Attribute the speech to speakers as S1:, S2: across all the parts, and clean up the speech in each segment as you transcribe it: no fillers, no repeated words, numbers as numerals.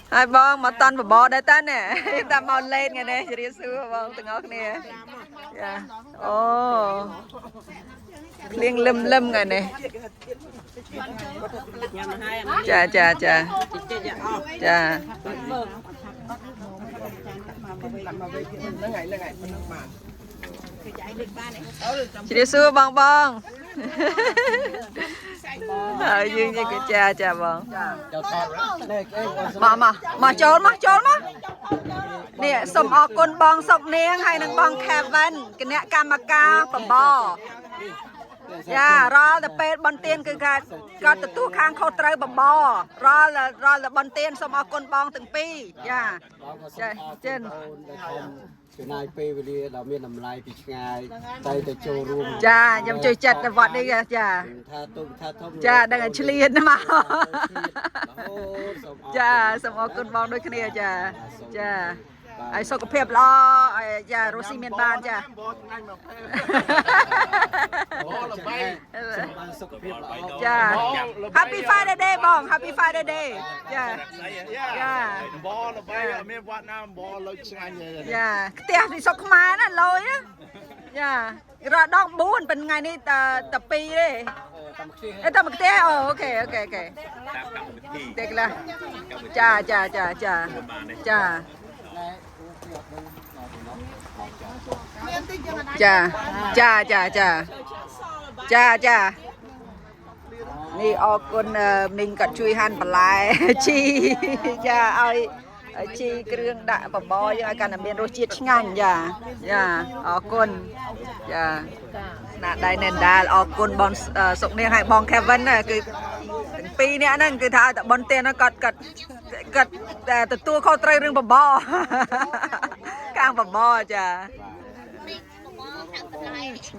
S1: hai bong mà tan bò đây ta nè ta mau lên ngày này chỉ xưa bong từng ngóc nè dạ ô liên lâm lâm ngày này chà chà chà chà chỉ xưa bong bong dương như cái cha cha bong mà trốn nè sầm ở côn bong sọc neng hay nâng bong Kevin cái nè Kamaka bầm bò dạ ra là pe bон tiền cái từ tu khang khâu trời bầm bò ra là bон tiền sầm ở côn bong từng pi dạ trên
S2: cái này pe về điเรามีน้ำลายปีกายใจแต่โจรูม
S1: จ้ายังช่วยจัดวัดนี่จ้าจ้าดังเฉลี่ยนะมาจ้าสมองคนมองด้วยคะแนนจ้าจ้าไอ้สุขภาพล้อไอ้จ้าโรซี่เมียนบานจ้าจ้า Happy Friday Day บอง Happy Friday Day จ้าจ้าบอลไปเมียนวัดน้ำบอลเลยช่างเลยจ้าเตี้ยที่สุขมานั่นเลยนะจ้าเราดองบูนเป็นไงนี่แต่ปีเลยทำเตี้ยโอเคเด็กละจ้าจ้าจ้านี่ออกคนมิงกัดช่วยหันปลายชีจ้าเอาชีเครื่องด่าปบอยยังการนำเรียนโรจิตงานจ้าออกคนจ้าน่ะได้เน้นดาออกคนบอลส่งเนี่ยให้บอลแควันน่ะคือปีนี้นั่นคือท่าแต่บอลเต้นกัดแต่ตัวเขาเตยเรื่องปบกลางปบจ้า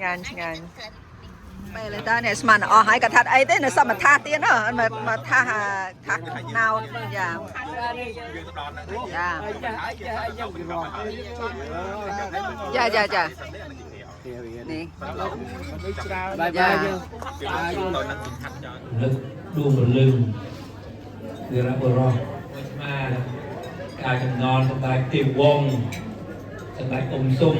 S1: งานไปเลยตาเนี่ยสมันอ๋อหายกระทัดไอ้เต้เนี่ยสมัครท่าเตี้ยเนาะมาท่านาวจ้านี่จ้า
S3: ดูเหมือนลืมเดี๋ยวเราบรอมาการจำนอนสบายติววงสบายอมซุ่ม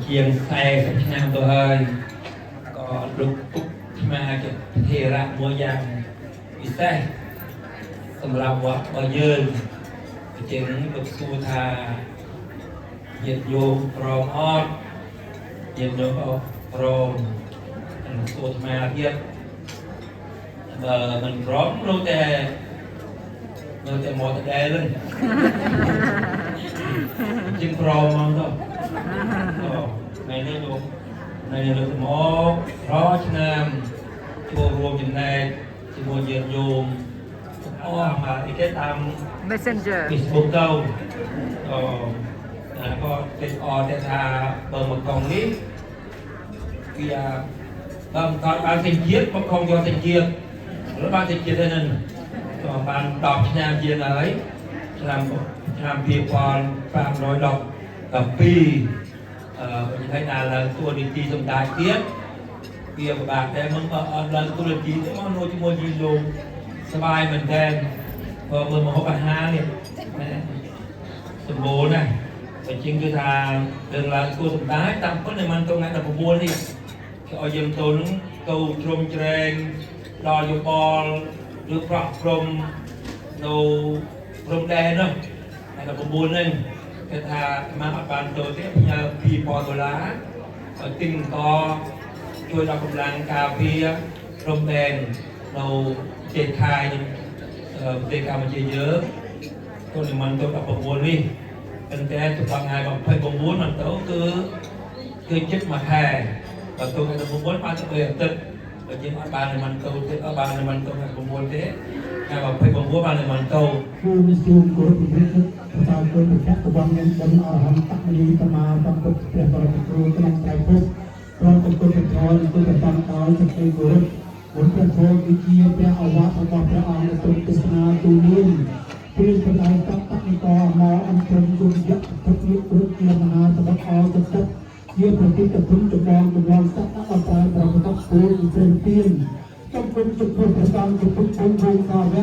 S3: เชียงแซ่สัญญาตัวเฮ้ยก็ลุกปุ๊บมาจากเทระมัวยางวิเศษสำหรับวัดบ่ยืนเจนลุกสูธาเหยียดโยมรอมอดเหยียดโยมรอมสูธมาเทียบmình rót nô tè mò tè lên chim pro mong thôi này nó được này được mò rót nam chùa ruộng chừng này chùa mua dệt dùm mà cái tam
S1: messenger
S3: Facebook câu có cái để thà bờ một con lý khi còn ban thành chiết mà không do thành chiếtแล้วบ้านจะเกิดอะไรนั่นก็บ้านดอกชนามเย็นอะไรชนามเพียบพร300 ดอกกับปียังให้นานแล้วตัวดีๆสมดาเตี้ยเกี่ยวกับบาดแต่มันแล้วตัวดีๆแต่มันโน้ตโมจีลงสบายเหมือนแดงพอเมื่อมาเขาไปหาเนี่ยสมบูรณ์นะแต่จริงคือทางเดินลาตัวสมดาตามคนในมันตรงนั้นแต่ผมบัวนี่เอาเยี่ยมตัวนึงตัวชมเจริญรออยู่บอลหรือปรับพรมโนพรมแดงเนาะแต่กับบุญนึงก็ถ้ามาอัปานตัวเทียบยาพีปอตัวล้าติ่งต่อช่วยเรากำลังกาเพียพรมแดงเราเจ็ดคายเด็กการมันเยอะตัวนี้มันตัวกับบุญนี่เป็นแต่ตัวบางไงบางเพลบุญมันตัวคือยึดมาแทนแต่ตัวกับบุญมาจะเปลี่ยนตึกnhưng ở bàn này mình câu thế ở bàn này mình câu là cũng muốn thế ngày mà phải bông búa bàn này mình câu
S4: ผู้มีส่วนกุศลที่ประชาชนแค่ตัวเงินบนอาหารตักมีตมาตักตุกเปลี่ยนตัวครูกำลังใจพุทธพร้อมกับตัวเป็นทอนตัวเป็นตังตอนจะเป็นกุศลบนเป็นโทวิเชียเป็นอาวะประกอบพระองค์ตัวกิษณาตูนุ่มที่เป็นไอ้ตักตักในกอมออันเป็นดุลยักษ์ทุกยุครุ่งเรืองมหาสมัครเอาจะจับเยี่ยมประติกับทุ่งจำลองสักนักเอาไปเราต้องปูนเป็นเตี้ยนต้องเป็นจุดเพื่อประการจุดพุ่งคงคาระ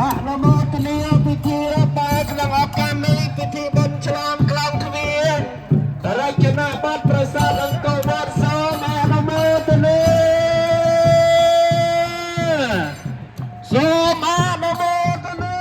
S4: អនុមោទនាពិធីរាប់បែរក្នុងឱកាសនេះពិធីបុណ្យឆ្លងក្លោងទ្វារចនាប័ទ្មប្រាសាទអង្គរវត្តសូមអនុមោទនាសូមអនុមោទនា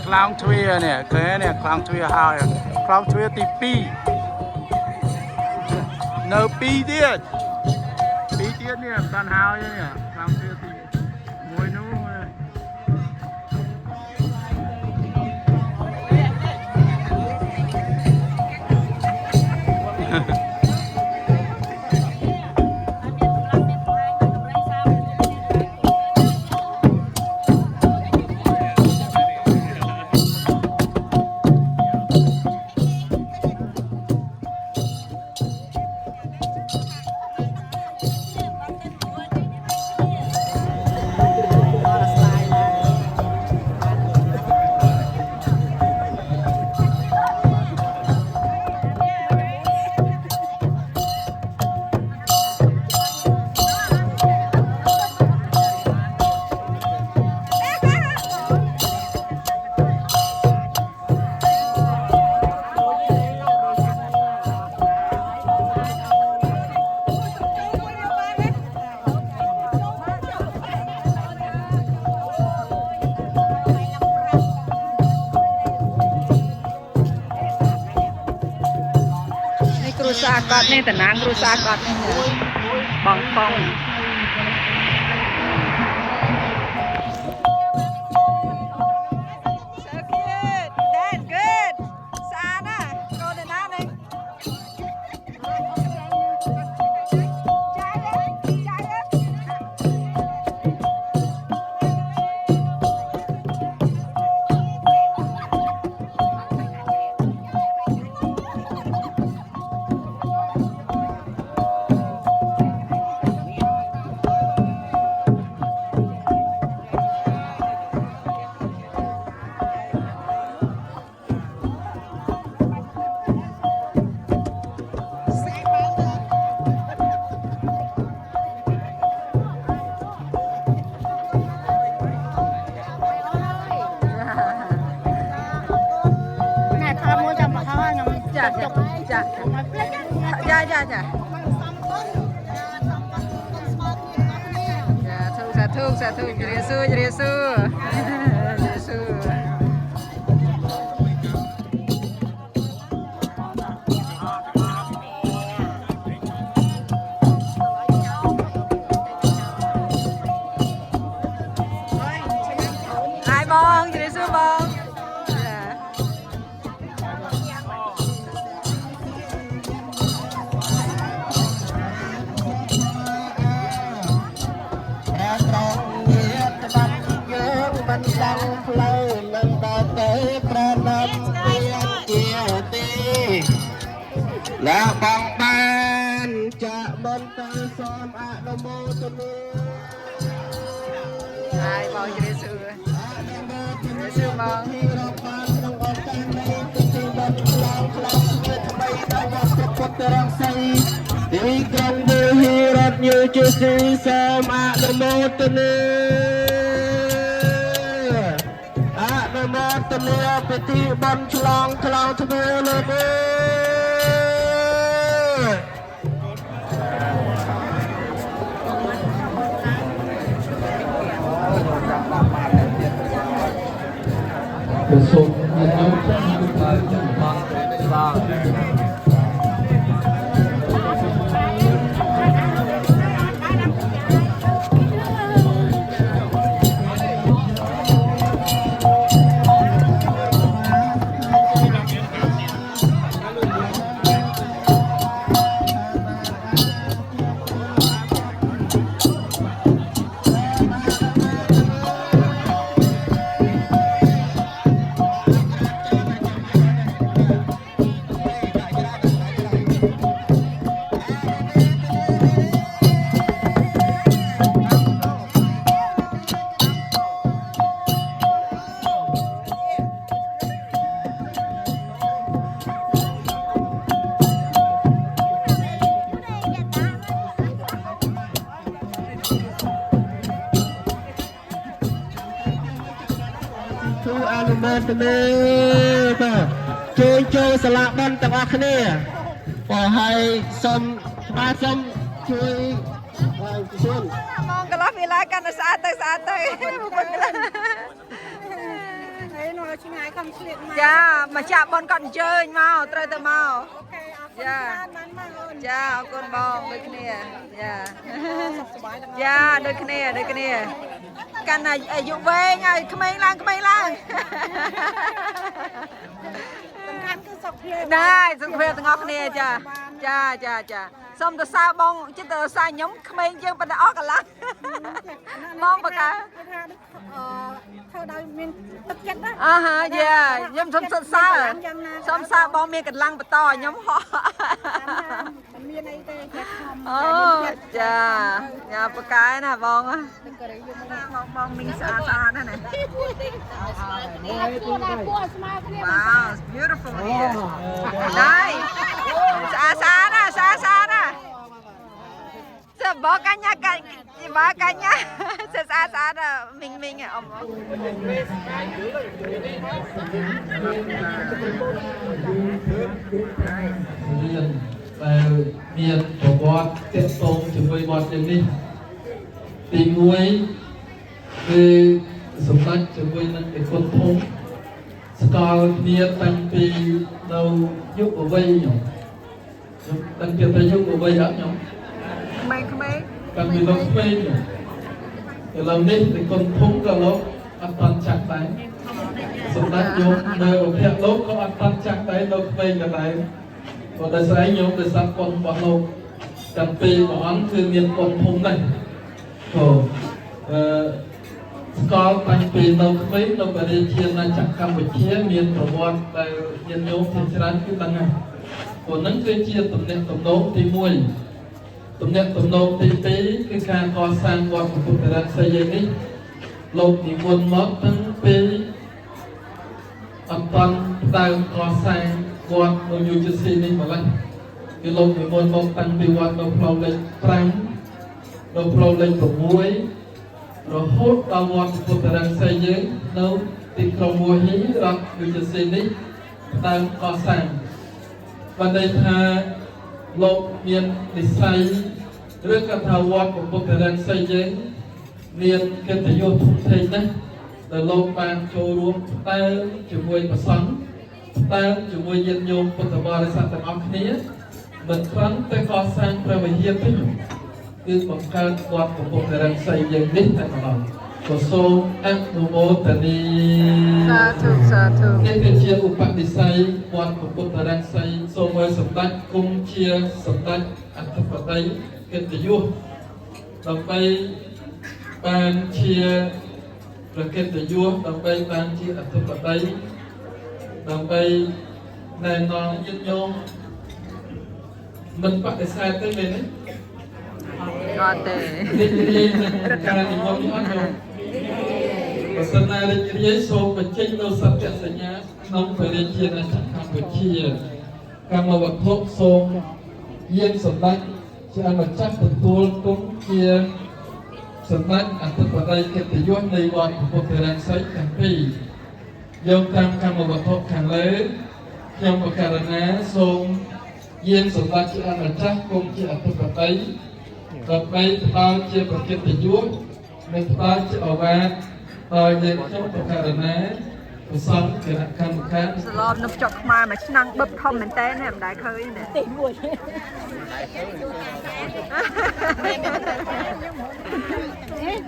S5: ខ្លោងទ្វារនេះឃើញនេះខ្លោងទ្វារហើយខ្លោងទ្វារទី2នៅ2ទៀតនេះមិនតាន់ហើយនេះខ្លោងទ្វារទី1នោះ
S1: គ្រូសាកតនេះតំណាងគ្រូសាកតនេះបងបង
S5: អ
S1: ចាចាចាចាសាធុជ្រាបសួរហើយបងជ្រាបសួរបង
S6: แล้วบางบ้านจะบนตาซ้อมอนุโมทนา
S1: ហើយបងជ្រាបសួរបង
S6: ที่เราบ้านต้องออกจากในที่บนคลองเมื่อทำไมเราอยากจะพบรังสีที่กรงดูฮีรถอยู่จุดที่ซ้อมอนุโมทนาอนุโมทนาไปที่บนคลองทเวเลย
S2: ប្រសូមញាតិញោមទាំងឡាយទាំងបងបាទអនុមោទនាបាទជួយសាលាបនទាំងអស់គ្នាបើឲ្យសូមបាទសូមជួយជួន
S1: មកកន្លះវេលាកាន់តែស្អាតទៅបុគ្គលិក
S7: ហើយនោះឆ្ងាយខំឆ្លៀតមក
S1: ចាមកចាក់បនគាត់អញ្ជើញមកត្រូវទៅមក
S7: អូខេអរគុណច្រើនបានមកអូន
S1: ចាអរគុណបងដូចគ្នាចា
S7: សុខសប្បាយទាំងអស់
S1: ចាដូចគ្នាកាន់តែអាយុវែងហើយក្មេងឡើង
S7: សំខាន់គឺសុខភាព
S1: ដែរសុខភាពទាំងអស់គ្នាចាសូមទៅសារបងចិត្តទៅសារខ្ញុំក្មេងជាងប៉ុន្តែអស់កន្លះបងបកា
S7: ធ្វើដោយមានទឹកចិត្តណា
S1: អើហើយខ្ញុំសូមសិក្សាសូមសារបងមានកម្លាំងបន្តខ្ញុំហោះ
S7: មិនមានអីទេចិត្តខំ
S1: អូចាបកាយណាបងបងមីងស្អាតណាស់ណា Wow, it's beautiful here. Nice. ស្អាតណាសបកញ្ញាស្អាតមីងអ៊ំ
S2: រៀនដែលមានប្រវត្តិទាក់ទងជាមួយវត្តទាំងនេះទី1គឺសម្ដេចជាមួយនឹងឯកុនធំស្គាល់គ្នាតាំងពីនៅយុវវ័យខ្ញុំតាំងពីទៅយុវវ័យអត់ខ្ញុំ
S1: ក្មេង
S2: តាំងពីលោកក្មេងឥឡូវនេះឯកុនធំក៏លោកអត់បានចាក់ដែរសម្ដេចខ្ញុំនៅអភៈលោកក៏អត់បានចាក់ដែរនៅក្មេងក៏ដែរក៏ដោយសារខ្ញុំដោយសារប៉ុនរបស់លោកតាំងពីព្រះអង្គគឺមានប៉ុនធំដែរក៏ស្គាល់តាំងពីនៅក្មេងនៅបរិជាណាចក្រកម្ពុជាមានប្រវត្តិដែលញាតិញោមជាច្រើនគឺដឹងហើយព្រោះហ្នឹងគឺជាទំនាក់ទំនងទី1ទំនាក់ទំនងទី2គឺការកសាងវត្តពុទ្ធរាជសីយនេះលោកនិមន្តមកតាំងពីអន្តរដើមកសាងវត្តនៅយុជស៊ីនេះម្ល៉េះគឺលោកនិមន្តមកតាំងពីវត្តនៅផ្លូវលេខ5នៅផ្លូវលេខ6 រហូតដល់វត្តពុទ្ធរាជសីយើងនៅទីក្រុងវោហីរដ្ឋយុជស៊ីនេះដើមកសាង วันใดทาโลกเมียนนิสัยเรื่องการทาวรของบุตรเรนไซเยงเมียนกันจะโยนทุกทีนะแต่โลกบางโชว์รวมแต่จุดมวยประสังแต่จุดมวยเย็นโยมปุตตะบริษัทต่างๆนี้เหมือนครั้งแต่ก่อสร้างประวัติเยี่ยมที่คือบังการวัดของบุตรเรนไซเยงนิดแต่ก่อนก็ทรงอักนุโมทนี
S1: สาธุสาธุ
S2: นี่เป็นเชียร์อุปนิสัยวัดของบุตรเรนไซทรงไว้สมบัติกุมเชียร์สมบัติอัตถปัยเกิดยุต่อไปบางเชียร์ประเกิดยุต่อไปบางเชียร์อัตถปัยต่อไปแน่นอนยึดโยงมันปฏิเสธได้ไหมเนี่ย
S1: ก็เตะ
S2: นี่การนิมนต์ย้อนโยมศาสนาเรียนโสมเป็นเช่นเราสัจจะสัญญาน้องไปเรียนเชียร์ในจักรคำเป็นเชียร์การมาวัดทบทรงเยี่ยมสมบัติจะเอามาจับเป็นตัวตุ้งเชียร์สมบัติอันตรายเกิดย้อนในวันของพุทธรังไซขันปียกตามการมาวัดทบขันเลยยังประกาศนะทรงเยี่ยมสมบัติจะเอามาจับกงเชียร์อันตรายต่อไปตาเชียร์ประเกิดยุในตาจะเอาไว้ตาเย็นช่องประกาศนะผู้สอนเกิดคำคัน
S1: สลอมน้ำจอกมามาชั่งบึบทอมเหมือนเต้เนี่ยมันได้เคยเนี่ย
S7: ติดบุญ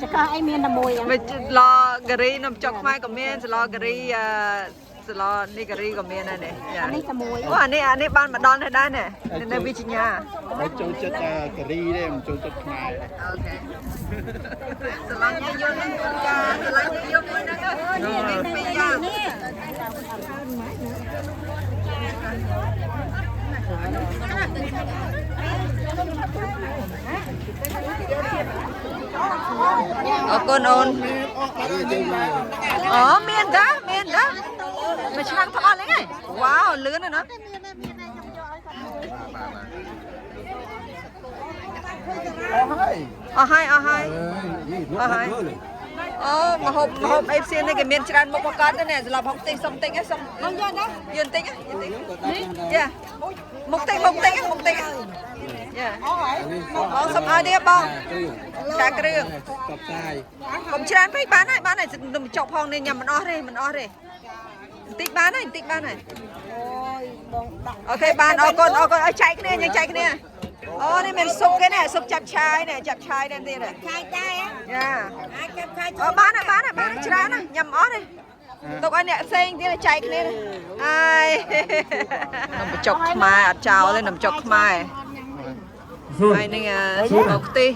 S7: จะก็ไอเมียนมวยยัง
S1: ไปรอกะรีน้ำจอกมากับเมียนสลอกะรีสลอนี่กะรีกับเมียนนั่นเนี่ย
S7: อันนี้ขโมย
S1: ว่าอันนี้บ้านมาดอนได้เนี่ยในวิจิญญา
S4: ไปโจจัดกะรีได้มันโจจัดขาย
S1: โอเคสลังจะโยนให้คุณยาสลังจะโยนให้นะนี่เป็นยาโอ้คนโอนอ๋อเมียนจ้ะมาช่างทอดเลยไงว้าวเลื่อนเลยนะเอาให้โอ้มาหอบเอฟซีนี่ก็เมียนชรันมาประกาศนั่นเนี่ยสำหรับหกติ๊กสองติ๊กสองยืนติ๊กนี่มุกติ๊กบองสมอาเดียบองชากเรื่องผมชรันไปบ้านไหนจะนุ่มจอกพองเนี่ยยำมันอ้อเลยติ๊กบ้านไหนโอเคบ้านเอาก่อนเอาใจกันเนี่ยใจกันเนี่ยอ๋อนี่เป็นซุปกันเนี่ยซุปจับชายเนี่ยนี่เลยชายได้ย่าบ้านชรานะยำอ้อเลยตกอันเนี่ยเซ็งที่ใจกันเนี่ยไอ้น้ำจกมาอัดเจ้าเลยน้ำจกมาไอ้นี่ปกติ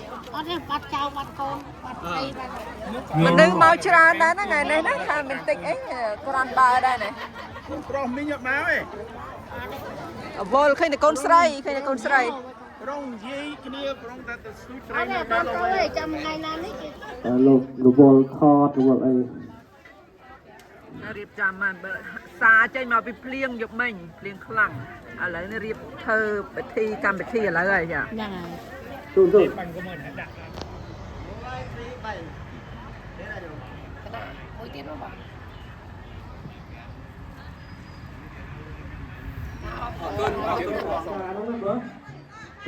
S1: มันดึงเมาชราได้นะไงเนี่ยนะค่ะมันติดเองกรันบาได้ไหน
S4: ปลอมไม่หยับมาเว้ย
S1: บอลเคยในคนใส่
S4: ร้องยี่គ្នាប្រងតែស្ទូច
S7: អត់ទេបងអើយចាំថ្ងៃណានេះគេ
S6: លោករវល់ខតរវល់អី
S1: រៀបចំមកសាចេញមកពីភ្លៀងយកមិញភ្លៀងខ្លាំងឥឡូវនេះរៀបធ្វើពិធីកម្មវិធីឥឡូវហើយចា
S7: យ៉ាងហើយ
S6: ទូទៅ
S7: មួយទៀតមកបង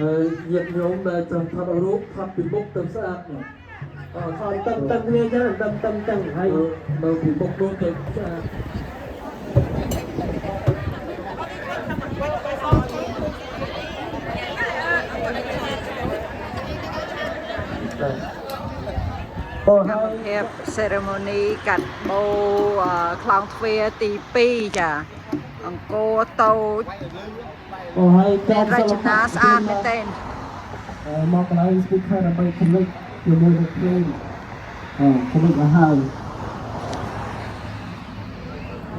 S2: ហើយញាតិញោមដែលចង់ថតរូបថតពីមុខទៅស្អាតនោះថតតឹងគ្នាចឹងតឹងហើយនៅពីមុខនោះទៅស្អាត
S1: ភាព ceremony កាត់បូខ្លោងទ្វារទី2ចាអង្គរតូច
S6: អូហើយចាំ
S1: រចនាស្អាតមែនទែន
S6: មកកន្លែង speaker ដើម្បីគំនិតជាមួយនឹងភ្លេងគំនិតឲ្យហើយ
S1: អ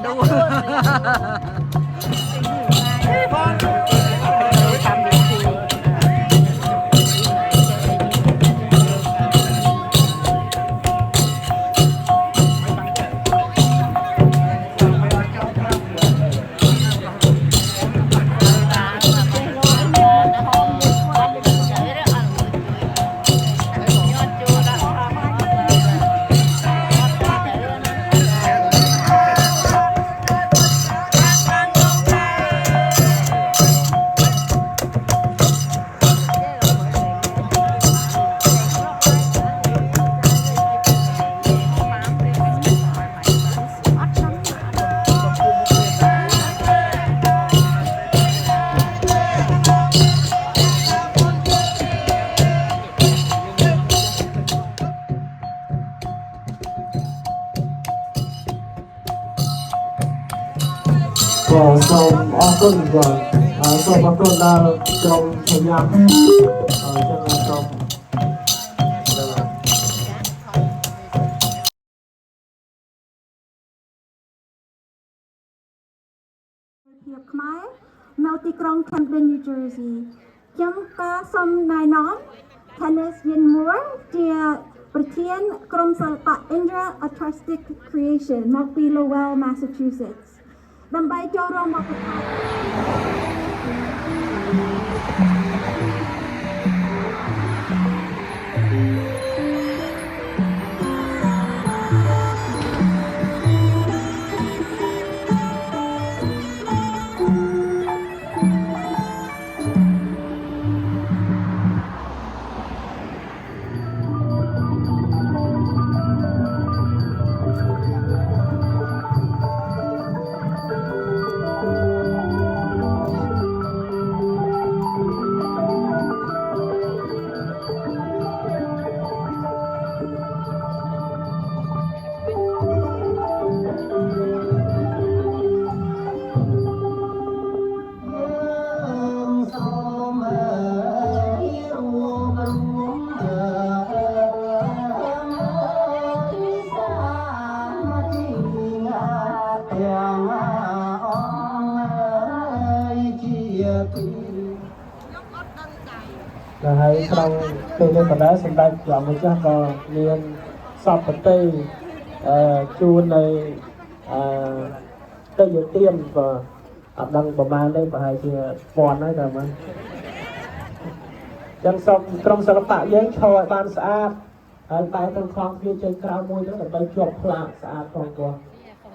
S1: ดูทำดีที
S6: ก็សូមអរគុណបាទសូមអរគុណដល់ក្រុមសញ្ញាចឹងសូម
S7: ភាពខ្មែរនៅទីក្រុង Camden New Jersey ខ្ញុំក៏សូមណែនាំ Kenneth Yin Moore ជាប្រធានក្រុមសិល្បៈ Indra Artistic Creation មកពី Lowell Massachusetts ដើម្បីចូលរួមមកប្រកប
S6: ហើយក្នុងពេលនេះបណ្ដាសម្ដេចព្រះម្ចាស់ក៏មានសពតិជូននៅទៅយុទានក៏អត់ដឹងប្រហែលទេប្រហែលជា1000ហើយតែមិនចឹងសូមក្រុមសិល្បៈយើងឈរឲ្យបានស្អាតហើយបែរទៅខំគ្នាជើងក្រៅមួយទៅដើម្បីជាប់ផ្លាកស្អាតផងគាត់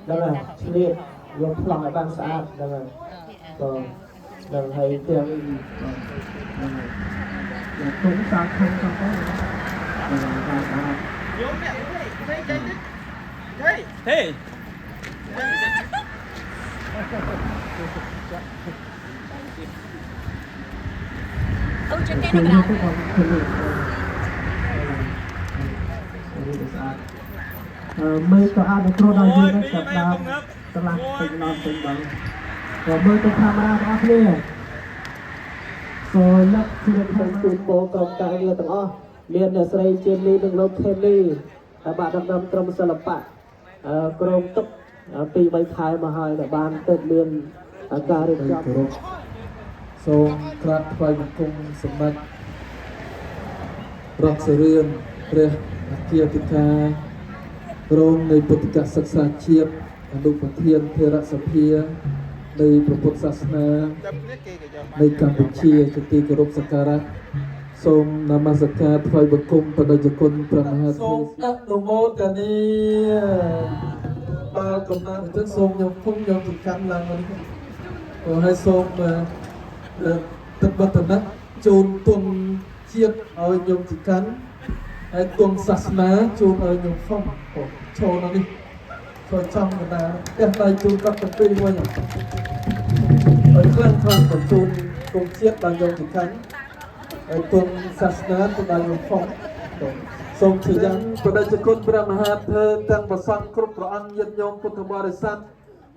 S6: ហ្នឹងហើយឆ្លៀតយកប្លង់ឲ្យបានស្អាតហ្នឹងហើយក៏នឹងហើយទាំងទុំសាខំផងទៅយកអ្នកទេចេញទេអូចេញទេណាមើលក៏អាចទៅគ្រូដល់យើងដែរចាប់ដើមឆ្លាស់ពេញដល់ពេញដល់ក៏មើលទៅកាមេរ៉ាបងប្អូនសូមលក្ខណៈខាងជូនបងក្រុមការងារទាំងអស់មានអ្នកស្រីជាលីនិងលោកខេលីហើយបាទដំណើរក្រុមសិល្បៈក្រុមទឹក2-3ខែមកហើយដែលបានទៅមានការរៀបចំសូមក្រាបថ្វាយបង្គំសម្ដេចរកសរឿនព្រះអគ្គអធិការរងនៃពុទ្ធិកសិក្សាជាតិអនុប្រធានធរសភានៃព្រះពុទ្ធសាសនានៃកម្ពុជាជាទីគោរពសក្ការៈសូមនមស្ការថ្វាយបង្គំបដិជគុណព្រះមហាធិសូមអនុមោទនាបាទកំណត់ទៅសូមញោមភុំញោមចង្កាំឡើងមកនេះក៏ឲ្យសូមទឹកបតនៈជូនទុំជាតិឲ្យញោមចង្កាំហើយទុំសាសនាជូនឲ្យញោមផងចូលនៅនេះចូលចំកណ្ដាលផ្ទះដៃជូនគាត់ទៅពីមួយឲ្យខ្លាំងខ្លាំងបញ្ជូនទុំជាតិដល់ញោមចង្កាំហើយទុំសាសនាទៅដល់ញោមផងសូមជាយ៉ាងបដិជគុណព្រះមហាធិទាំងប្រសង់គ្រប់ព្រះអង្គញាតិញោមពុទ្ធបរិស័ទ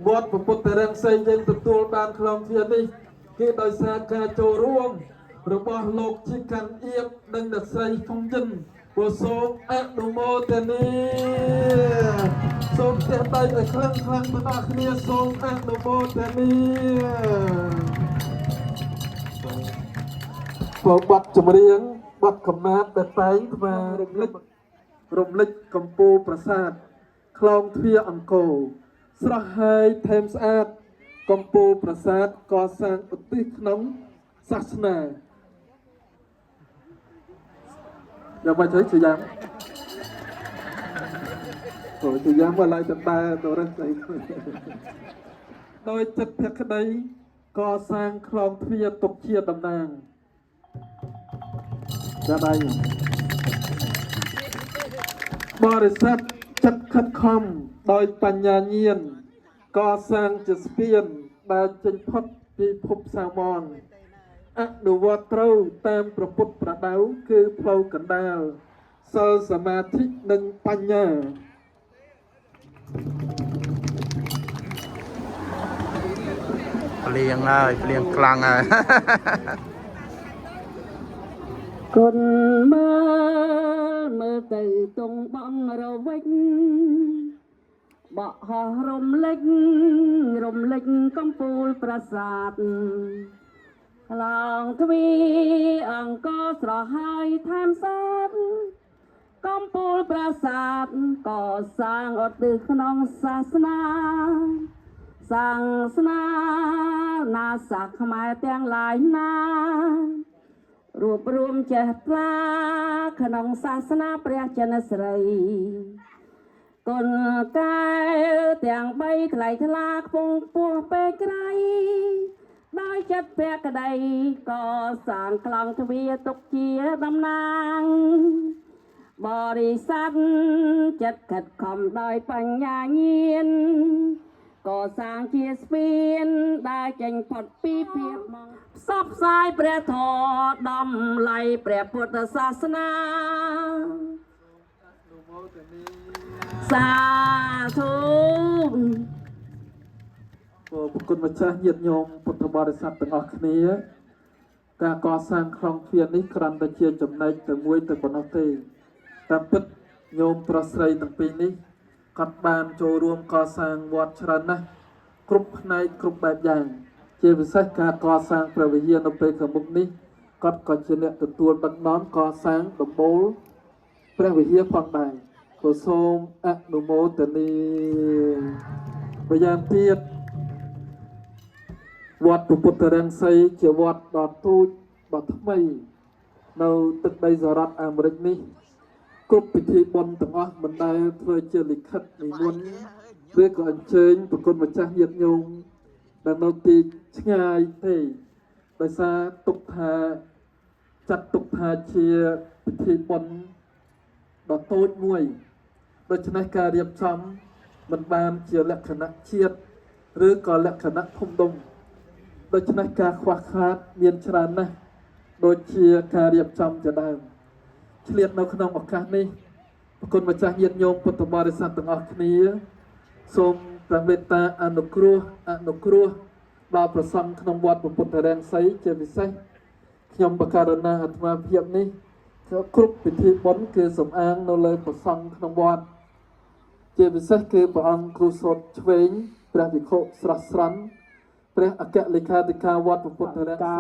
S6: វត្តពុទ្ធរាំងសីយើងទទួលបានខ្លងធាននេះគឺដោយសារការចូលរួមរបស់លោកជាកាន់អៀបនិងអ្នកស្រីហ្វុងយិន
S2: ពួកសូមអនុមោទនាសូមតែដៃឲ្យខ្លាំងទាំងអស់គ្នាសូមអនុមោទនាពួកបាត់ចម្រៀងបាត់កំណាតដែលតែងថ្មរំលឹកកំពូលប្រាសាទខ្លងទ្វារអង្គរស្រស់ហើយថែមស្អាតកំពូលប្រាសាទកសាងឧទ្ទិសក្នុងសាសនាយ៉ាងម៉េចទៅជាយ៉ាងជាយ៉ាងមកឡើយទៅតែទៅរឹសអីដោយចិត្តភក្តីកសាងខ្លងទ្វារទុកជាតំណាងចាំដៃបរិស័ទចិត្តខិតខំដោយបញ្ញាញាណកសាងជាស្ពានដែលចេញផុតពីភពសាមញ្ញអនុវត្តត្រូវតាមព្រះពុទ្ធប្រដៅគឺផ្លូវកណ្ដាលសិលសមាធិនិងបញ្ញា
S5: ភ្លៀងហើយភ្លៀងខ្លាំងហើយ
S8: គុណមើលទៅទងបងរវិចបកហោះរំលេចកំពូលប្រាសាទឡងទ្វីអង្គស្រស់ហើយថែមសាទកំពូលប្រាសាទក៏សាងឧទ្ទិសក្នុងសាសនាសាសនាណាសាខ្មែរទាំងឡាយណារួបរวมចេះថ្លាក្នុងសាសនាព្រះចិនស្រីគុណកែទាំង3ថ្លៃថ្លាខ្ពង់ខ្ពស់ពេកក្រៃដោយចិត្តភក្តីក៏សាងក្លងទ្វារទុកជាតំណាងបរិស័ទចិត្តខិតខំដោយបញ្ញាញាណក៏សាងជាស្ពានដែលចេញផុតពីភាពមកផ្សព្វផ្សាយព្រះធម៌ដំឡៃព្រះពុទ្ធសាសនាសាធុ
S2: ប្រគុណម្ចាស់ញាតិញោមពុទ្ធបរិស័ទទាំងអស់គ្នាការកសាងខ្លងទ្វារនេះគ្រាន់តែជាចំណែកតែមួយទៅប៉ុណ្ណោះទេតាមពិតញោមប្រុសស្រីទាំងពីរនេះគាត់បានចូលរួមកសាងវត្តច្រើនណាស់គ្រប់ផ្នែកគ្រប់បែបយ៉ាងជាពិសេសការកសាងព្រះវិហារនៅពេលខាងមុខនេះគាត់ក៏ជាអ្នកទទួលដឹកនាំកសាងដំបូលព្រះវិហារផងដែរក៏សូមអនុមោទនាម្យ៉ាងទៀតវត្តពុទ្ធរាំងសីជាវត្តដ៏ទូចដ៏ថ្មីនៅទឹកដីសហរដ្ឋអាមេរិកនេះគ្រប់ពិធីបុណ្យទាំងអស់មិនដែលធ្វើជាលិខិតនិមន្តឬក៏អញ្ជើញប្រគុណម្ចាស់ញាតិញោមដែលនៅទីឆ្ងាយទេដោយសារចាត់ទុកថាជាពិធីបុណ្យដ៏តូចមួយដូច្នេះការរៀបចំមិនបានជាលក្ខណៈជាតិឬក៏លក្ខណៈធំដុំដូច្នេះការខ្វះខាតមានច្រើនណាស់ដូចជាការរៀបចំជាដើមឆ្លៀតនៅក្នុងឱកាសនេះប្រគុណម្ចាស់ញាតិញោមពុទ្ធបរិស័ទទាំងអស់គ្នាសូមព្រះមេត្តាអនុគ្រោះដល់ព្រះសង្ឃក្នុងវត្តពុទ្ធរាំងសីជាពិសេសខ្ញុំបកករណាអាត្មាភាពនេះគ្រប់ពិធីបុណ្យគឺសំអាងនៅលើព្រះសង្ឃក្នុងវត្តជាពិសេសគឺព្រះអង្គគ្រូសូត្រឆ្វេងព្រះភិក្ខុស្រស់ស្រាន់ព្រះអគ្គលេខាធិការវត្តពុទ្ធរាំងសី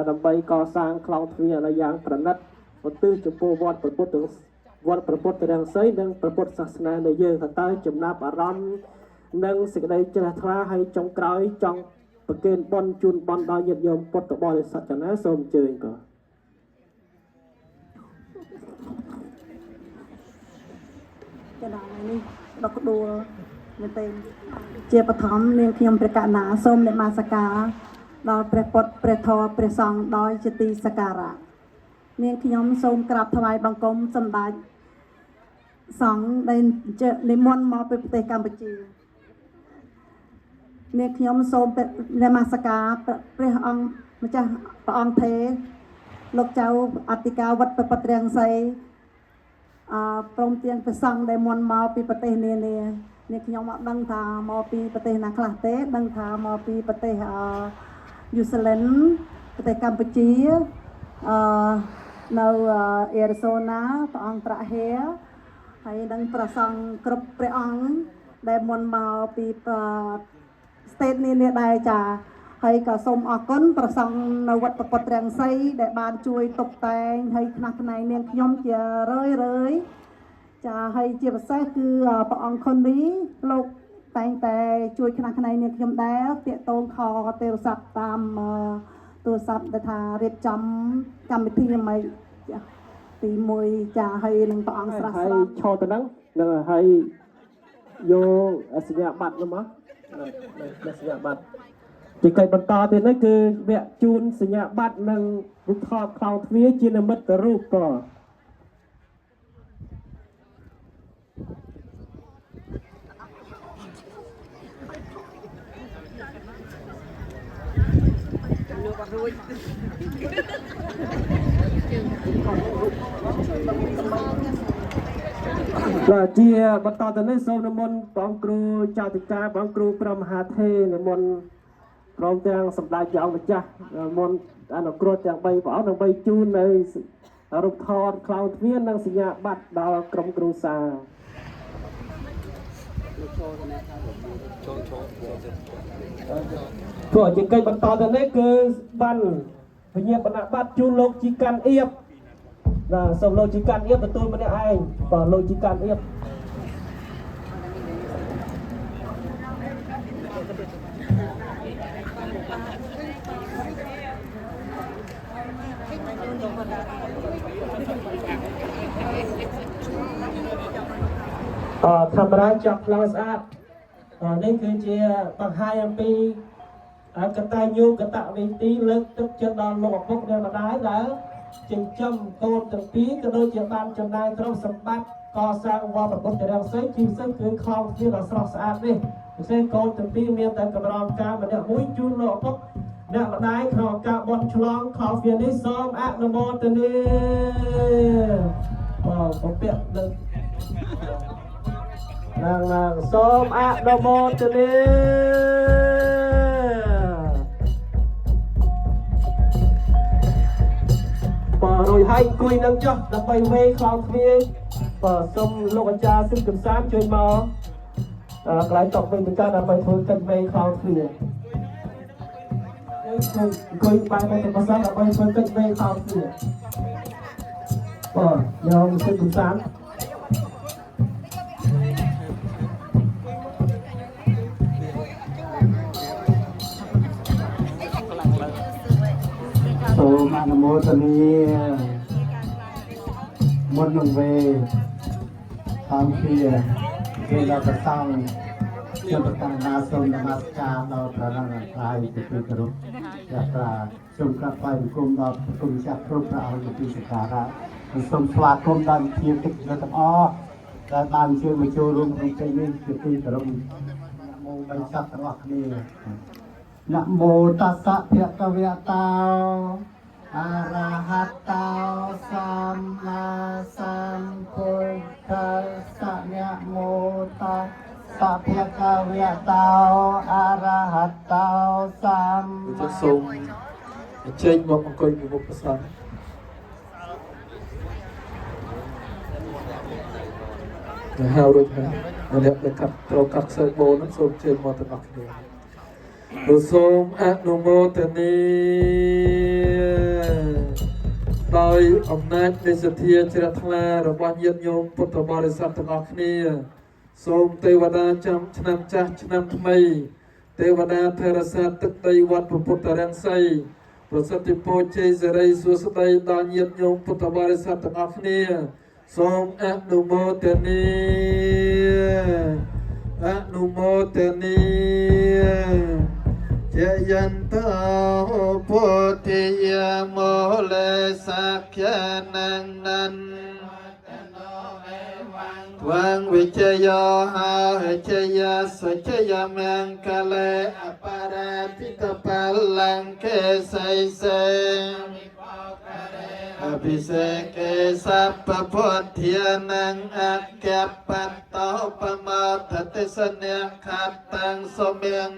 S2: ដើម្បីកសាងខ្លងទ្វារយ៉ាងប្រណិតឧទ្ទិសចំពោះវត្តព្រះពុទ្ធរាំងសីនិងព្រះពុទ្ធសាសនានៃយើងតើចំណាប់អារម្មណ៍និងសេចក្តីជ្រះថ្លាហើយចុងក្រោយចង់ប្រគេនបុណ្យជូនបុណ្យដល់ញាតិញោមពុទ្ធបរិស័ទចំណាសូមអញ្ជើញក៏
S7: កណ្ដាលនេះដកដួលមែនទេជាបឋមនាងខ្ញុំព្រះកណាសូមនមស្ការដល់ព្រះពុទ្ធព្រះធម៌ព្រះសង្ឃដោយជាទីសក្ការៈនាងខ្ញុំសូមក្រាបថ្វាយបង្គំសម្ដេចសង្ឃដែលនិមន្តមកពីប្រទេសកម្ពុជានាងខ្ញុំសូមនមស្ការព្រះអង្គម្ចាស់ព្រះអង្គទេលោកចៅអធិការវត្តព្រះពុទ្ធរាំងសីព្រមទាំងព្រះសង្ឃដែលមុនមកពីប្រទេសនានានេះខ្ញុំអត់ដឹងថាមកពីប្រទេសណាខ្លះទេដឹងថាមកពីប្រទេសយូហ្សេឡែនប្រទេសកម្ពុជា
S8: នៅអេរីโซណាព្រះអង្គប្រាក់ហេហើយនឹងព្រះសង្ឃគ្រប់ព្រះអង្គដែលមុនមកពី state នេះដែរចាហើយក៏សូមអរគុណព្រះសង្ឃនៅវត្តពុទ្ធរាំងសីដែលបានជួយតុបតែងហើយខ្នះខ្នែងនាងខ្ញុំជារឿយចាហើយជាពិសេសគឺព្រះអង្គខុននេះលោកតែងតែជួយខ្នះខ្នែងនាងខ្ញុំដែរតាកតងខទូរស័ព្ទតាមទូរស័ព្ទដែលថារៀបចំកម្មវិធីឲ្យទី1ចាហើយនឹងព្រះអង្គស្រះស្រង់
S6: ឈរទៅហ្នឹងហើយយកសញ្ញាបត្រនោះមកសញ្ញាបត្រទីកៃបន្តទៀតនេះគឺវគ្គជូនសញ្ញាបត្រនិងរូបថតខ្លោងទ្វារជានិមិត្តរូបក៏ជាបន្តទៅនេះសូមនិមន្តព្រះគ្រូចៅតិកាព្រះគ្រូព្រះមហាថេរនិមន្តព្រមទាំងសម្ដេចព្រះអង្គម្ចាស់មុនអនុគ្រោះទាំង3ព្រះអង្គដើម្បីជូននៅរូបថតខ្លោងទ្វារនិងសញ្ញាបត្រដល់ក្រុមគ្រួសារព្រោះជាកិច្ចបន្តទៅនេះគឺបានវិញ្ញាបនបត្រជូនលោកជីកាន់អៀបសូមលោកជីកាន់អៀបទទួលម្នាក់ឯងបាទលោកជីកាន់អៀបកាមេរ៉ាចាប់ខ្លាំងស្អាតនេះគឺជាបង្ហាញអំពីកតញ្ញូកតវេទីលើកទឹកចិត្តដល់លោកឪពុកនិងម្ដាយដែលចិញ្ចឹមកូនទាំងពីរក៏ដូចជាបានចំណាយទ្រព្យសម្បត្តិកសាងវត្តពុទ្ធរាំងសីជាពិសេសគឺខ្លោងទ្វារដ៏ស្រស់ស្អាតនេះពិសេសកូនទាំងពីរមានតែកម្រងការម្នាក់មួយជូនលោកឪពុកអ្នកម្ដាយក្នុងឱកាសបុណ្យឆ្លងខ្លោងទ្វារនេះសូមអនុមោទនាបំពាក់លើឡើងសូមអនុមោទនារួចហើយអង្គុយនឹងចុះដើម្បីវេខ្លោងទ្វារសូមលោកអាចារ្យសិទ្ធិកំសាន្តជួយមកកន្លែងតក់វិញទៅដើម្បីធ្វើកិច្ចវេខ្លោងទ្វារអង្គុយបែរទៅភាសាដើម្បីធ្វើកិច្ចវេខ្លោងទ្វារខ្ញុំសិទ្ធិកំសាន្ត
S4: សូមអនុមោទនាមុននឹងវេតាមជាដល់ប្រសង់ជាប្រកាសណាសូមនមស្ការដល់ព្រះរតនត្រ័យជាទីគោរពយ៉ាត្រាសូមក្រាបថ្វាយបង្គំដល់ព្រះគុណចាស់គ្រប់ព្រះអង្គជាទីសក្ការៈសូមស្វាគមន៍ដល់វិជាកិច្ចទាំងអស់ដែលបានជួយមកចូលរួមក្នុងកិច្ចនេះជាទីគោរពមោបីសត្វទាំងអស់គ្នាนะโมตัสสะภะคะวะโตอะระหะโตสัมมาสัมพุทธัสสะนะโมตัสสะภะคะวะโตอะระหะโตสัมมา
S6: សូមអញ្ជើញមកអង្គុយពីមុខព្រះសង្ឃហៅរួចហើយអ្នកដែលកាត់ត្រូវកាត់ខ្សែបូនហ្នឹងសូមអញ្ជើញមកទាំងអស់គ្នាសូមអនុមោទនាដោយអំណាចនៃសទ្ធាជ្រះថ្លារបស់ញាតិញោមពុទ្ធបរិស័ទទាំងអស់គ្នាសូមទេវតាចាំឆ្នាំចាស់ឆ្នាំថ្មីទេវតាថេរសាទឹកដីវត្តពុទ្ធរាំងសីប្រសិទ្ធពរជ័យសិរីសួស្តីដល់ញាតិញោមពុទ្ធបរិស័ទទាំងអស់គ្នាសូមអនុមោទនាអនុមោទនាយយន្តោពុទ្ធិយមោលេសក្ខណនន្วังวิจโยหาเหจยาสจยามงกะเลอปาราติตปัลลังเกไสเสอภิเษกสัพพพุทธยนังอักขปัตโตปมาทติสเนขัตตังสเมง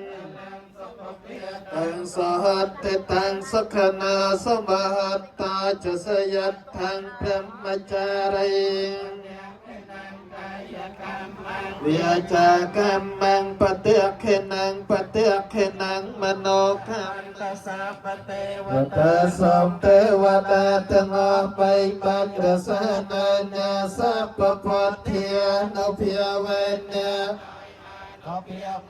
S6: ตังสหัตติตังสุขนาสมหัตตาจะสยัตถังพรหมจารีวิอาจากรรมังปฏิเขนังปฏิเขนังมโนคัมตสาปเทวตาสมเทวดาทั้งออกไปปัจจสนานาสัพพพุทธิยนุเพียเวนเน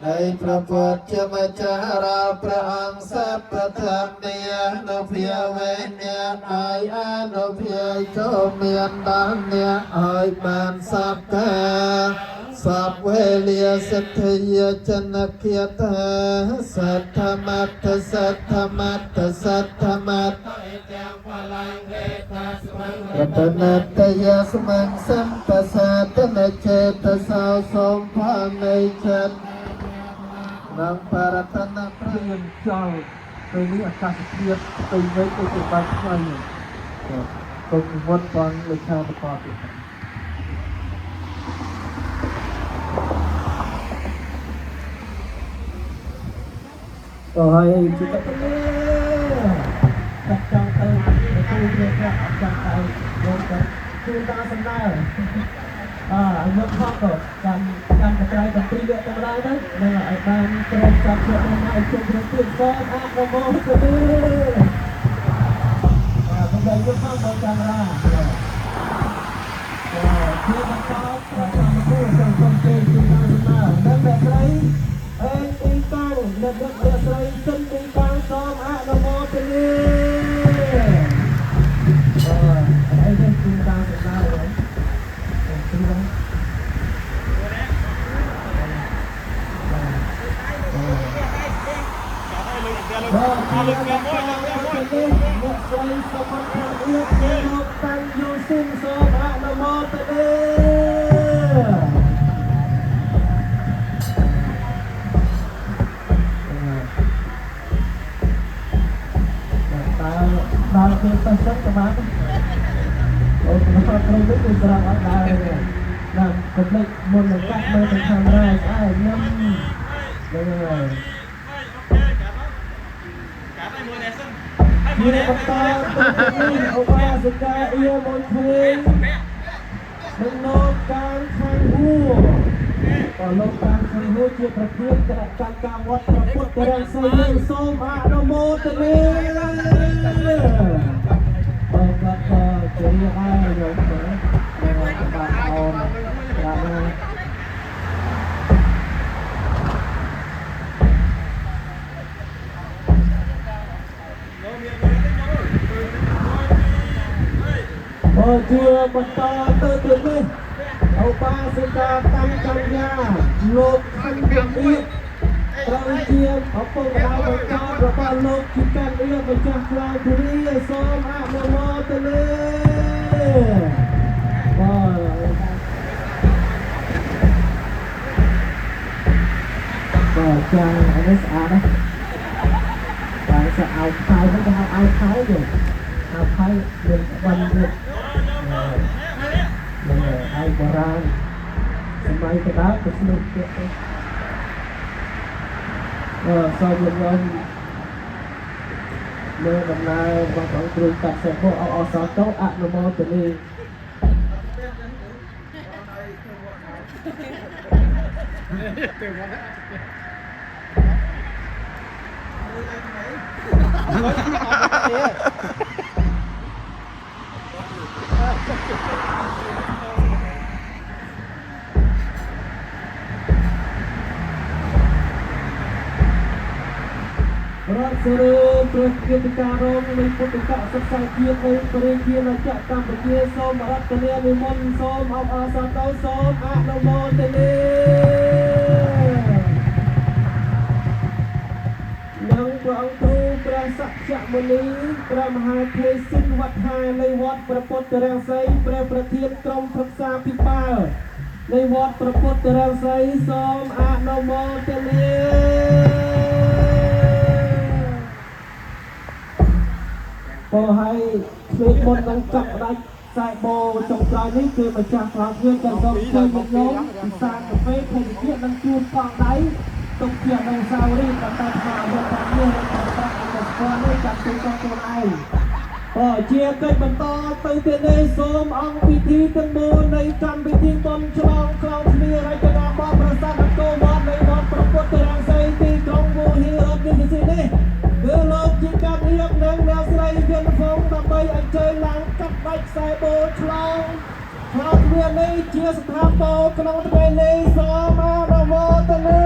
S6: ในพระพุทธมจาราพระองค์สัพพธรรมเนียนุเพียเวนเนไออานุเพียโจเมียนดังเนียไอบานสัพกาสัพเวเลียสัทยจนะเคียตาสัทธมัตถสัทธมัตถสัทธมัตถรัตนัตยาสมังสัมปสาตนเจตสาวสมภาในฉันนังปารัตนะพระยนต์เจ้าในนี้อากาศเทียบไปไว้ในจุดบางครั้งตรงวัดฟังเลยชาวประกอบก็ให้จิตตะเล่จับจังไปไปเรียกว่าจังไปลงไปคือตาสำนักยกข้อต่อการกระจายกับปีเลือดกระไรนั้นนั่นไอ้การกระจายเชื่อในไอ้ชุมชนตื่นฟ้อนอาโมสตือคนใดยกข้อบนจังราเชื่อมันก็ทำผู้จังคนเก่งคือตาสำนักนั่นแบบไรเอ็งตีกังเด็กเด็กไรซึ่งตีกังซ้อมอาโมสตือไอ้เด็กตีกังสำนักเลยตีกังก็ที่เราจะเป็นเรื่องเมื่อใครสมบัติเอื้อเฟื้อตั้งอยู่ซึ่งโสภณโมตเตตาคือตั้งสักมาโอ้คุณพ่อเราไม่ได้สร้างอะไรเลยนั่นก็ไม่มนต์กัดไม่เป็นทางแรกไอ้น้ำเลยมีในประตาตัวนี้เอาว่าสกาเอียบนเพลงมันโลกการทางหูต่อโลกการทางหูเกี่ยวกับเรื่องการวัดพระพุทธรังสีส้มอาโนโมตเนก็จะเรียกให้โยมเอ๋บาทองกราบมาเชื่อบรรดาเติร์ดเลยเอาปาสิกาตั้งจังยาโลกขันเบียดตรังเทียมเอาปงดาวบรรดาประปาโลกคิดกันเอื้อบรรจงกลางทุเรียสอมอาโมโมตเลก็จังอันนี้สะอาดนะแต่จะเอาไทยไม่จะเอาไทยอยู่เอาไทยเดือนวันเดือนไอ้โบราณสมัยกระดาษก็สนุกเยอะสอบยังวันเมื่อวันนายบางครั้งครูตัดเสร็จพวกเอาสอบโต๊ะอะโนโมตัวนี้รัศมีประเกียรติการงในพุทธกษัตริย์เกียรติในปริเกียรติจักรรมเกียรติสมรัตเนียมิมลสมเอาอาสาเต้าสมอาโนโมเตเนนังพระองค์ครูพระสัจจมุนีพระมหาเทศินวัดหาในวัดพระพุทธรังสีพระประเทียนกรมพระสาพิปาในวัดพระพุทธรังสีสมอาโนโมเตเนพอให้เสกบนดังจับได้ใส่โบจงใจนี้คือมาจากความเพื่อนกันต้องเคยมองน้องสร้างกับเฟซให้เกียรติดังจูบฟังได้ ទុកជាអនុស្សាវរីយ៍តាមថាវត្តនេះតាមប្រាក់អនុស្សាវរីយ៍ចាំទុកខ្លួនឯងជាកិច្ចបន្តទៅទៀតនេះសូមអង្គពិធីទាំងមូលនៃកម្មវិធីបុណ្យឆ្លងខ្លងគ្នារចនាបថប្រាសាទអង្គរវត្តនៃវត្តព្រះពុទ្ធរាំងសីទីក្រុងវូហារដ្ឋនេះគឺលោកជាកាប់រៀបនិងអ្នកស្រីយន្តភងដើម្បីអញ្ជើញឡើងកាត់ដាច់ខ្សែបូឆ្លងទ្វារនេះជាស្ថាប័នក្នុងថ្ងៃនេះសូមអនុមោទនា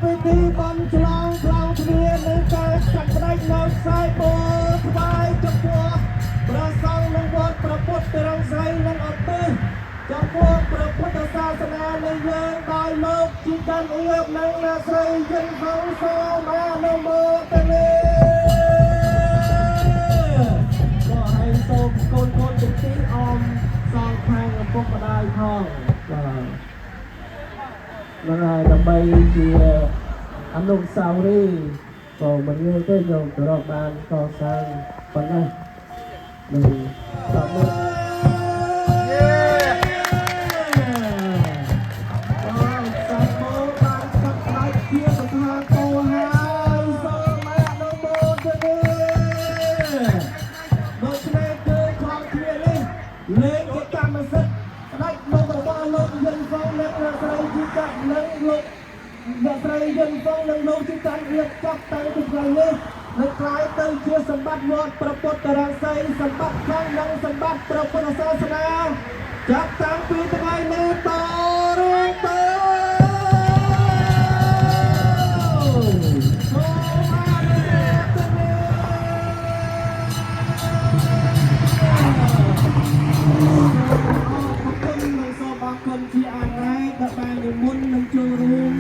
S6: ពិធីបុណ្យឆ្លងខ្លងគ្នានឹងការកាត់ផ្ដាច់នៅខ្សែបូថ្វាយចំពោះព្រះសង្ឃនិងវត្តព្រះពុទ្ធរាំងសីនិងឧទ្ទិសចំពោះព្រះពុទ្ធសាសនានៃយើងដោយលោកជាកាប់រៀបនិងអ្នកស្រីយន្តភងសូមអនុមោទនាក៏ឲ្យសូមកូនទាំងពីរអមសងខាងឪពុកម្ដាយផងបាទហើយដើម្បីជាអនុស្សាវរីយ៍ក៏មិនងាយទេយើងទៅរកបានកសាងប៉ុណ្ណេះនឹងតាមនេះអ្នកស្រីយន្តភងនិងលោកជាការរៀបចំតាំងពីថ្ងៃនេះនឹងក្លាយទៅជាសម្បត្តិវត្តព្រះពុទ្ធរាំងសីសម្បត្តិខាងនិងសម្បត្តិព្រះពុទ្ធសាសនាចាប់តាំងពីថ្ងៃនេះតរៀងទៅជាអាណ័យដែលបាននិមន្តនឹងចូលរួម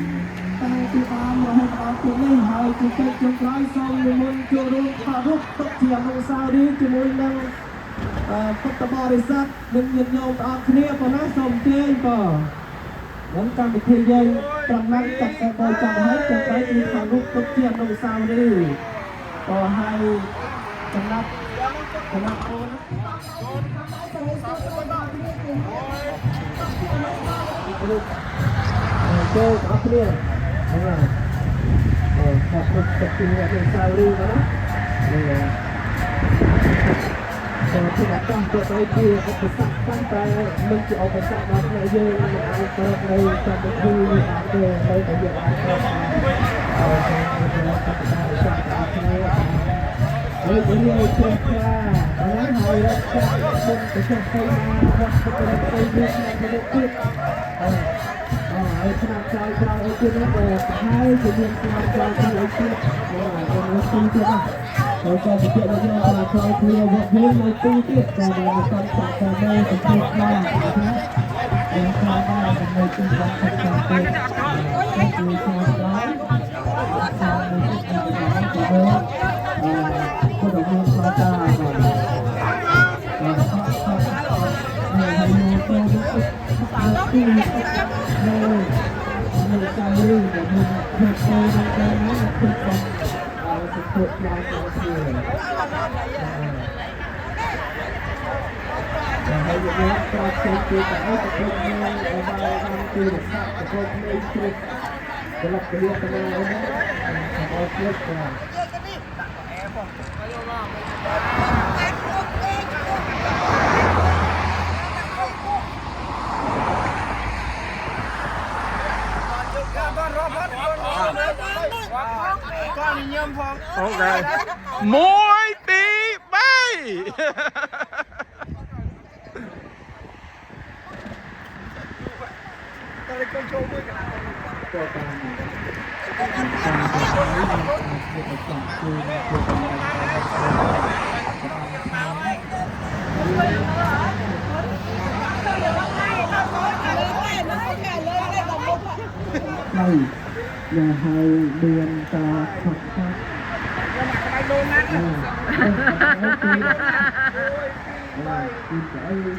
S6: តាំងពីដើមរហូតដល់ពេលនេះហើយជាកិច្ចចុងក្រោយសូមនិមន្តចូលរួមថតរូបទុកជាអនុស្សាវរីយ៍ជាមួយនឹងពុទ្ធបរិស័ទនិងញាតិញោមទាំងអស់គ្នាប៉ុណ្ណាសូមអញ្ជើញបងនឹងកម្មវិធីយើងប្រមាណចាត់តែដល់ចាំហើយចាំតែគឺថតរូបទុកជាអនុស្សាវរីយ៍ក៏ហើយចំណាប់អូនចូលអស់គ្នាហ្នឹងហើយខាត់ទុកជាអនុស្សាវរីយ៍ណានេះសូមទីដាក់ចំទៅឲ្យជាឧបសគ្គតាមតែមិនជាឧបសគ្គដល់អ្នកយើងមិនអាចទៅនៅកម្មវិធីនេះបានទេនៅតែយើងអាចទៅហើយវិញឲ្យជ្រះថ្លាបានហើយរកចាក់មុនទៅចុះទៅមកវត្តពុទ្ធរាំងសីនេះនៅទៀតហើយឆ្នាំក្រោយឲ្យទៀតនេះហើយជាមានឆ្នាំក្រោយឲ្យទៀតអូនទីទៀតហើយក៏ជាយកយកថាក្រោយគ្នាវត្តយើងឲ្យទីទៀតក៏បានតាមតាមទៅទៅទៀតណាយើងខ្លាចដែរដើម្បីទីបានខិតខាងទៅគឺឆ្នាំក្រោយតាមទៅទីបានទៅក៏ដល់មកស្លាតាហើយនៅទៅទីនៅតាមរឿងដែលមានភាពស្អាតដែលមានភាពសំសុខភាពយ៉ាងល្អជាហើយយើងត្រូវចេះពីតែឲ្យទៅមានបានជារក្សាទៅមានជ្រុះក្លឹបក្លៀតទៅណាហ្នឹងអត់ទៀត
S5: អូខេមួយពីរបីតែកូនចូលមួយកន្លងទៅតាម
S6: យ៉ាងហើយមានការខុសខាតពី